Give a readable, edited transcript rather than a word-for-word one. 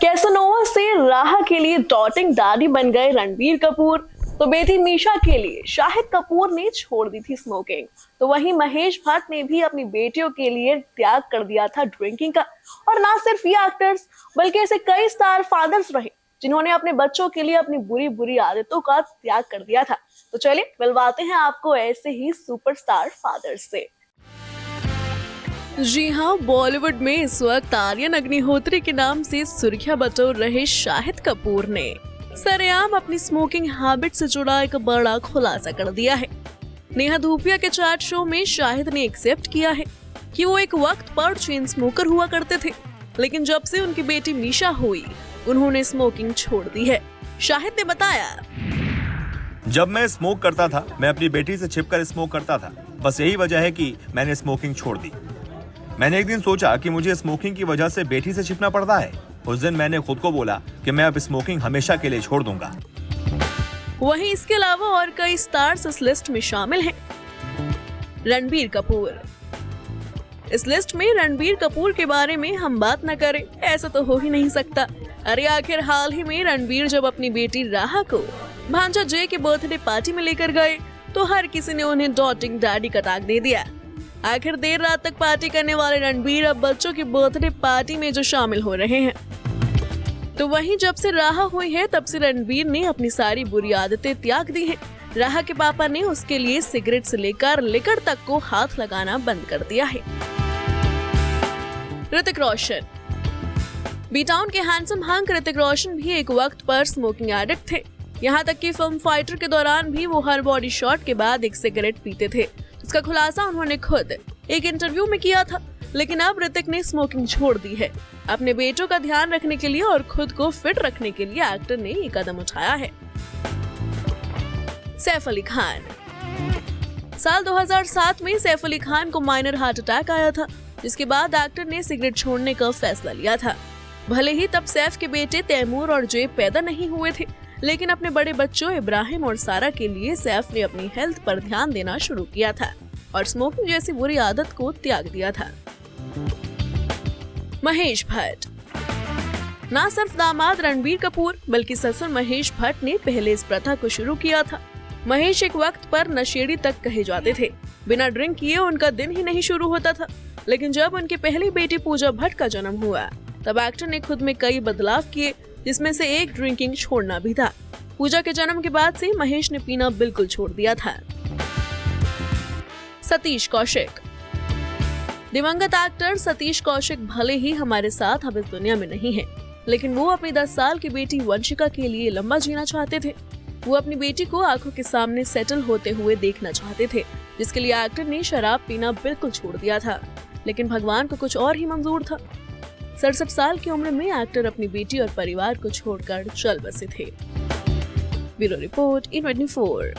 Casanova से राह के लिए डॉटिंग डैडी बन गए रणबीर कपूर, तो बेटी मीशा के लिए शाहिद कपूर ने छोड़ दी थी स्मोकिंग। तो वहीं महेश भट्ट ने भी अपनी बेटियों के लिए त्याग कर दिया था ड्रिंकिंग का। और ना सिर्फ ये एक्टर्स बल्कि ऐसे कई स्टार फादर्स रहे जिन्होंने अपने बच्चों के लिए अपनी बुरी बुरी आदतों का त्याग कर दिया था। तो चलिए मिलवाते हैं आपको ऐसे ही सुपरस्टार फादर्स से। जी हाँ, बॉलीवुड में इस वक्त आर्यन अग्निहोत्री के नाम से सुर्खियां बटोर रहे शाहिद कपूर ने सरेआम अपनी स्मोकिंग हैबिट से जुड़ा एक बड़ा खुलासा कर दिया है। नेहा धूपिया के चैट शो में शाहिद ने एक्सेप्ट किया है कि वो एक वक्त पर चेन स्मोकर हुआ करते थे, लेकिन जब से उनकी बेटी मीशा हुई उन्होंने स्मोकिंग छोड़ दी है। शाहिद ने बताया, जब मैं स्मोक करता था मैं अपनी बेटी से छिपकर स्मोक करता था। बस यही वजह है कि मैंने स्मोकिंग छोड़ दी। मैंने एक दिन सोचा कि मुझे स्मोकिंग की वजह से बेटी से छिपना पड़ता है। उस दिन मैंने खुद को बोला कि मैं अब स्मोकिंग हमेशा के लिए छोड़ दूंगा। वहीं इसके अलावा और कई स्टार्स इस लिस्ट में शामिल हैं। रणबीर कपूर। इस लिस्ट में रणबीर कपूर के बारे में हम बात न करें ऐसा तो हो ही नहीं सकता। अरे आखिर हाल ही में रणबीर जब अपनी बेटी राहा को भांजा जय के बर्थडे पार्टी में लेकर गए तो हर किसी ने उन्हें डॉटिंग डैडी का टैग दे दिया। आखिर देर रात तक पार्टी करने वाले रणबीर अब बच्चों की बर्थडे पार्टी में जो शामिल हो रहे हैं। तो वहीं जब से राहा हुई है तब से रणबीर ने अपनी सारी बुरी आदतें त्याग दी हैं। राहा के पापा ने उसके लिए सिगरेट से लेकर लिकर तक को हाथ लगाना बंद कर दिया है। ऋतिक रोशन। बी टाउन के हैंडसम हंक ऋतिक रोशन भी एक वक्त पर स्मोकिंग एडिक्ट थे। यहाँ तक कि फिल्म फाइटर के दौरान भी वो हर बॉडी शॉट के बाद एक सिगरेट पीते थे। इसका खुलासा उन्होंने खुद एक इंटरव्यू में किया था। लेकिन अब ऋतिक ने स्मोकिंग छोड़ दी है। अपने बेटों का ध्यान रखने के लिए और खुद को फिट रखने के लिए एक्टर ने ये कदम उठाया है। सैफ अली खान। साल 2007 में सैफ अली खान को माइनर हार्ट अटैक आया था, जिसके बाद एक्टर ने सिगरेट छोड़ने का फैसला लिया था। भले ही तब सैफ के बेटे तैमूर और जय पैदा नहीं हुए थे, लेकिन अपने बड़े बच्चों इब्राहिम और सारा के लिए सैफ ने अपनी हेल्थ पर ध्यान देना शुरू किया था और स्मोकिंग जैसी बुरी आदत को त्याग दिया था। महेश भट्ट। ना सिर्फ दामाद रणबीर कपूर बल्कि ससुर महेश भट्ट ने पहले इस प्रथा को शुरू किया था। महेश एक वक्त पर नशेड़ी तक कहे जाते थे। बिना ड्रिंक किए उनका दिन ही नहीं शुरू होता था। लेकिन जब उनकी पहली बेटी पूजा भट्ट का जन्म हुआ तब एक्टर ने खुद में कई बदलाव किए, जिसमें से एक ड्रिंकिंग छोड़ना भी था। पूजा के जन्म के बाद से महेश ने पीना बिल्कुल छोड़ दिया था। सतीश कौशिक। दिवंगत एक्टर सतीश कौशिक भले ही हमारे साथ अब इस दुनिया में नहीं है, लेकिन वो अपनी 10 साल की बेटी वंशिका के लिए लंबा जीना चाहते थे। वो अपनी बेटी को आंखों के सामने सेटल होते हुए देखना चाहते थे, जिसके लिए एक्टर ने शराब पीना बिल्कुल छोड़ दिया था। लेकिन भगवान को कुछ और ही मंजूर था। 67 साल की उम्र में एक्टर अपनी बेटी और परिवार को छोड़कर चल बसे थे। Bureau report E24।